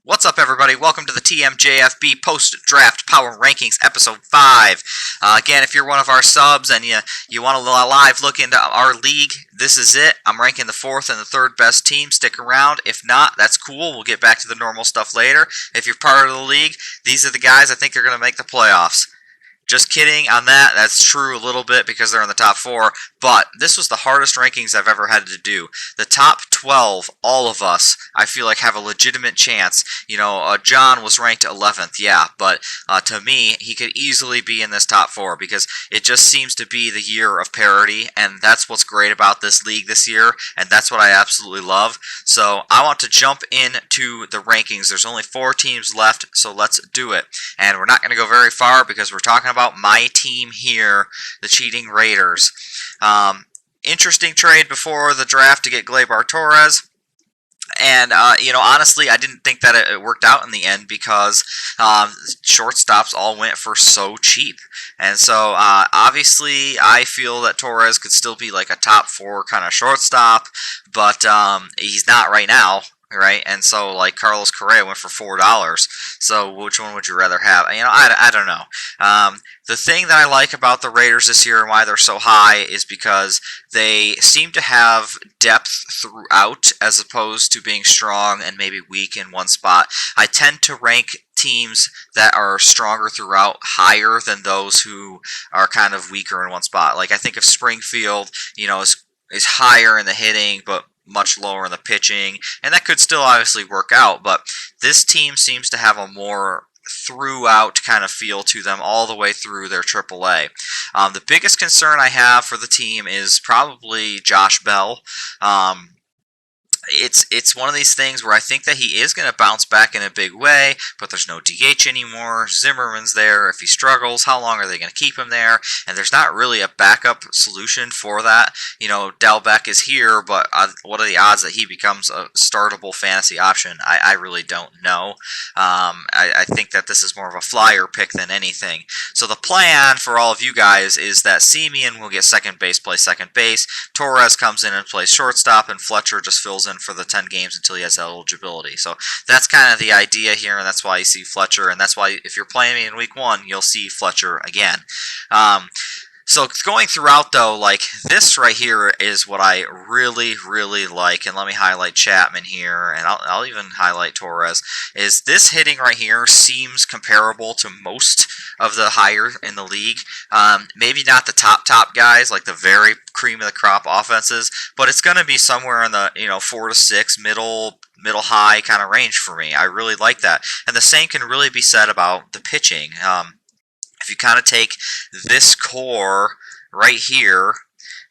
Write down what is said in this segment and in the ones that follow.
What's up, everybody? Welcome to the TMJFB Post-Draft Power Rankings, Episode 5. Again, if you're one of our subs and you want a live look into our league, this is it. I'm ranking the fourth and the third best team. Stick around. If not, that's cool. We'll get back to the normal stuff later. If you're part of the league, these are the guys I think are going to make the playoffs. Just kidding on that. That's true a little bit because they're in the top 4, but this was the hardest rankings I've ever had to do. The top 12, all of us, I feel like have a legitimate chance. John was ranked 11th, yeah, but to me, he could easily be in this top 4 because it just seems to be the year of parity, and that's what's great about this league this year, and that's what I absolutely love. So I want to jump into the rankings. There's only 4 teams left, so let's do it. And we're not going to go very far because we're talking about my team here, the Cheating Raiders. Interesting trade before the draft to get Gleyber Torres. And, honestly, I didn't think that it worked out in the end because shortstops all went for so cheap. And so, obviously, I feel that Torres could still be like a top 4 kind of shortstop, but he's not right now. Right, and so like Carlos Correa went for $4. So which one would you rather have? I don't know. The thing that I like about the Raiders this year and why they're so high is because they seem to have depth throughout as opposed to being strong and maybe weak in one spot. I tend to rank teams that are stronger throughout higher than those who are kind of weaker in one spot. Like I think of Springfield, is higher in the hitting, but much lower in the pitching, and that could still obviously work out, but this team seems to have a more throughout kind of feel to them all the way through their AAA. The biggest concern I have for the team is probably Josh Bell. It's one of these things where I think that he is going to bounce back in a big way, but there's no DH anymore. Zimmerman's there. If he struggles, how long are they going to keep him there? And there's not really a backup solution for that. Dalbec is here, but what are the odds that he becomes a startable fantasy option? I really don't know. I think that this is more of a flyer pick than anything. So the plan for all of you guys is that Semien will get second base, play second base. Torres comes in and plays shortstop, and Fletcher just fills in for the 10 games until he has eligibility. So that's kind of the idea here, and that's why you see Fletcher, and that's why if you're playing me in week 1, you'll see Fletcher again. So going throughout, though, like this right here is what I really, really like, and let me highlight Chapman here, and I'll even highlight Torres, is this hitting right here seems comparable to most of the higher in the league. Maybe not the top guys, like the very cream of the crop offenses, but it's going to be somewhere in the 4 to 6 middle high kind of range for me. I really like that, and the same can really be said about the pitching. If you kind of take this core right here,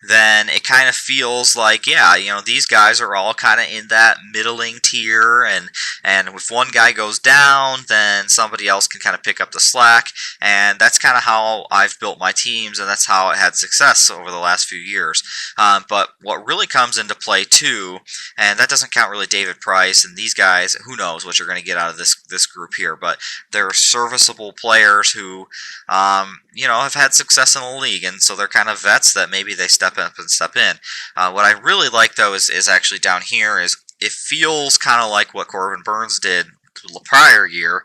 then it kind of feels like, yeah, these guys are all kind of in that middling tier, and if one guy goes down, then somebody else can kind of pick up the slack, and that's kind of how I've built my teams, and that's how I had success over the last few years. But what really comes into play too, and that doesn't count really David Price and these guys, who knows what you're going to get out of this group here, but they're serviceable players who, have had success in the league, and so they're kind of vets that maybe they step up and step in. What I really like, though, is actually down here is it feels kind of like what Corbin Burnes did the prior year.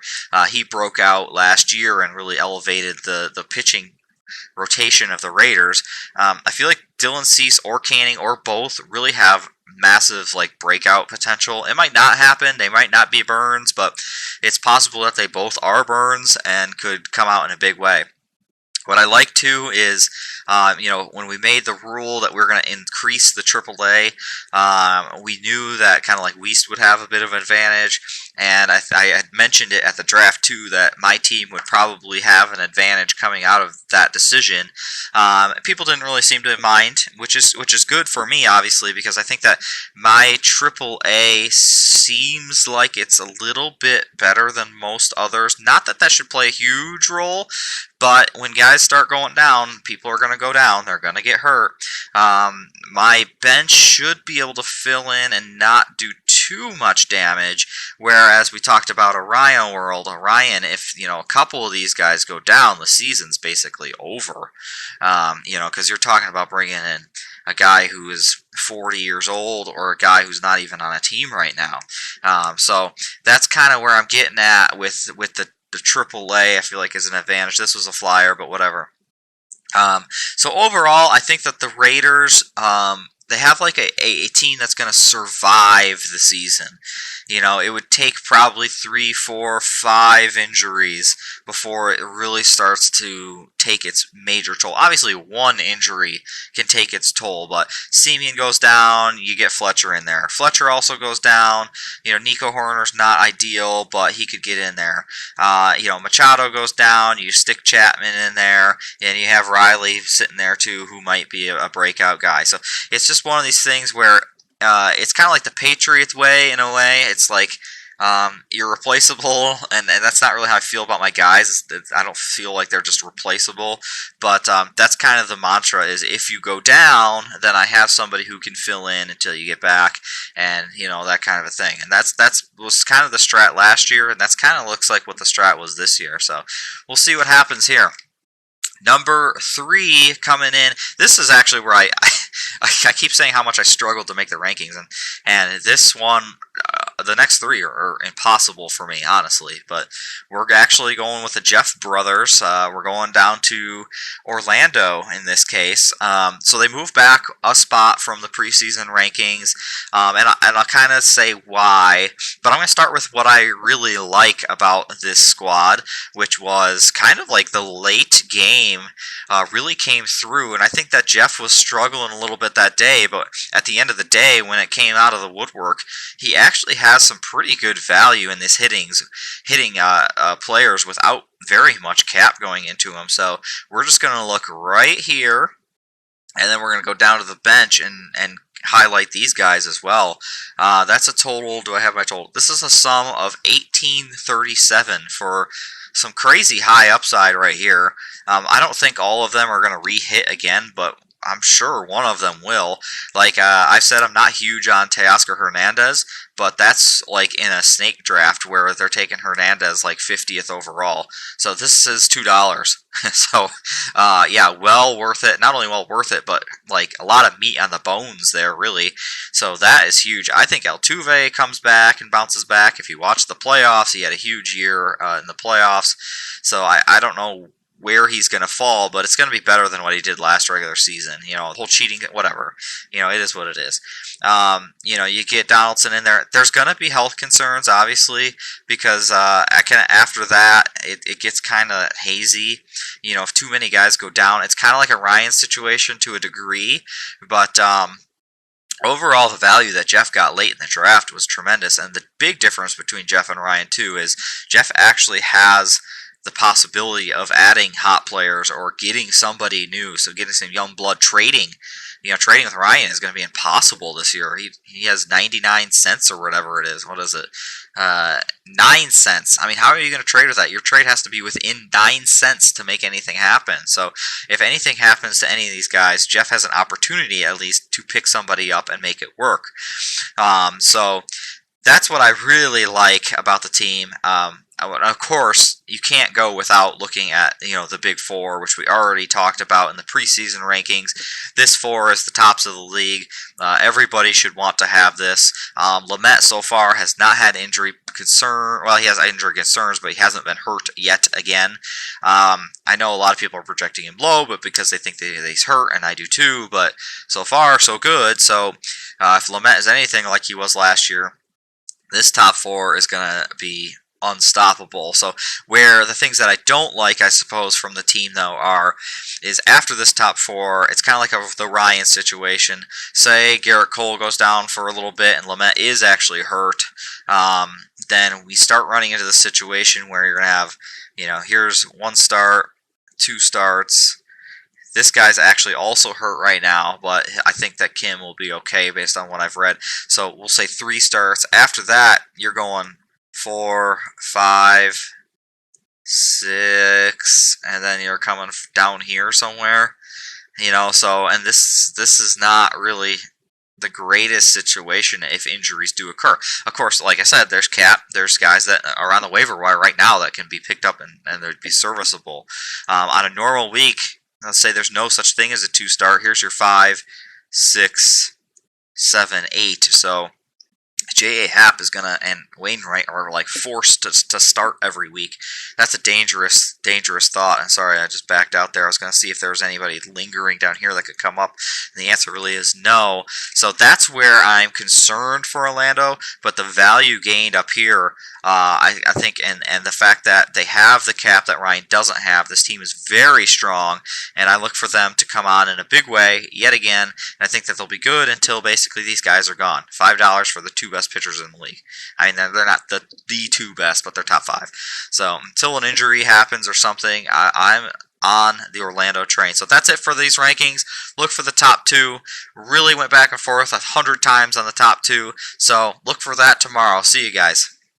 He broke out last year and really elevated the pitching rotation of the Raiders. I feel like Dylan Cease or Canning or both really have massive breakout potential. It might not happen. They might not be Burnes, but it's possible that they both are Burnes and could come out in a big way. What I like too is, when we made the rule that we're going to increase the AAA, we knew that kind of like Weast would have a bit of an advantage, and I had mentioned it at the draft too that my team would probably have an advantage coming out of that decision. People didn't really seem to mind, which is good for me, obviously, because I think that my AAA seems like it's a little bit better than most others. Not that that should play a huge role, but when guys start going down, people are going to go down. They're going to get hurt. My bench should be able to fill in and not do too much damage, whereas we talked about Orion World. Orion, if a couple of these guys go down, the season's basically over. Because you're talking about bringing in a guy who is 40 years old or a guy who's not even on a team right now. So that's kind of where I'm getting at with the AAA. I feel like is an advantage. This was a flyer, but whatever. So overall, I think that the Raiders, they have like a team that's going to survive the season. You know, it would take probably 3, 4, 5 injuries before it really starts to take its major toll. Obviously, one injury can take its toll, but Simeon goes down, you get Fletcher in there. Fletcher also goes down. You know, Nico Horner's not ideal, but he could get in there. You know, Machado goes down, you stick Chapman in there, and you have Riley sitting there too, who might be a breakout guy. So it's just one of these things where it's kind of like the Patriots way in a way. It's like you're replaceable, and that's not really how I feel about my guys. I don't feel like they're just replaceable, but that's kind of the mantra is if you go down, then I have somebody who can fill in until you get back, and you know that kind of a thing. And that's was kind of the strat last year, and that's kind of looks like what the strat was this year. So we'll see what happens here. Number 3 coming in. This is actually where I keep saying how much I struggled to make the rankings, and this one, the next 3 are impossible for me, honestly. But we're actually going with the Jeff brothers. We're going down to Orlando in this case. So they moved back a spot from the preseason rankings, and I'll kind of say why. But I'm going to start with what I really like about this squad, which was kind of like the late game really came through, and I think that Jeff was struggling a little bit that day, but at the end of the day, when it came out of the woodwork, he actually has some pretty good value in this hitting players without very much cap going into them. So we're just going to look right here, and then we're going to go down to the bench and highlight these guys as well. That's a total. Do I have my total? This is a sum of 1837 for some crazy high upside right here. I don't think all of them are going to re-hit again, but I'm sure one of them will. Like I said, I'm not huge on Teoscar Hernandez, but that's like in a snake draft where they're taking Hernandez like 50th overall. So this is $2. So yeah, well worth it. Not only well worth it, but like a lot of meat on the bones there, really. So that is huge. I think Altuve comes back and bounces back. If you watch the playoffs, he had a huge year in the playoffs. So I don't know where he's going to fall, but it's going to be better than what he did last regular season. You know, the whole cheating, whatever. You know, it is what it is. You know, you get Donaldson in there. There's going to be health concerns, obviously, because after that, it gets kind of hazy. You know, if too many guys go down, it's kind of like a Ryan situation to a degree, but overall, the value that Jeff got late in the draft was tremendous, and the big difference between Jeff and Ryan, too, is Jeff actually has the possibility of adding hot players or getting somebody new, so getting some young blood trading. You know, trading with Ryan is going to be impossible this year. He has 99 cents or whatever it is. What is it? 9 cents. I mean, how are you going to trade with that? Your trade has to be within 9 cents to make anything happen. So if anything happens to any of these guys, Jeff has an opportunity at least to pick somebody up and make it work. So that's what I really like about the team. Of course, you can't go without looking at, you know, the big 4, which we already talked about in the preseason rankings. This 4 is the tops of the league. Everybody should want to have this. Lamet so far has not had injury concern. Well, he has injury concerns, but he hasn't been hurt yet again. I know a lot of people are projecting him low, but because they think that he's hurt, and I do too. But so far, so good. So if Lamet is anything like he was last year, this top 4 is going to be unstoppable. So where the things that I don't like, I suppose, from the team though is after this top 4, it's kind of like the Ryan situation. Say Garrett Cole goes down for a little bit and Lamet is actually hurt, then we start running into the situation where you're gonna have, you know, here's 1 start, 2 starts. This guy's actually also hurt right now, but I think that Kim will be okay based on what I've read. So we'll say 3 starts. After that, you're going 4, 5, 6, and then you're coming down here somewhere, you know. So, and this is not really the greatest situation if injuries do occur. Of course, like I said, there's cap. There's guys that are on the waiver wire right now that can be picked up and they'd be serviceable. On a normal week, let's say there's no such thing as a 2 start. Here's your 5. 6, 7, 8. So J.A. Happ is gonna and Wainwright are like forced to start every week. That's a dangerous thought. I'm sorry, I just backed out there. I was gonna see if there was anybody lingering down here that could come up, and the answer really is no. So that's where I'm concerned for Orlando. But the value gained up here, I think, and the fact that they have the cap that Ryan doesn't have. This team is very strong, and I look for them to come on in a big way yet again. And I think that they'll be good until basically these guys are gone. $5 for the two best pitchers in the league. I mean, they're not the two best, but they're top 5. So until an injury happens or something, I'm on the Orlando train. So that's it for these rankings. Look for the top 2. Really went back and forth 100 times on the top 2. So look for that tomorrow. See you guys.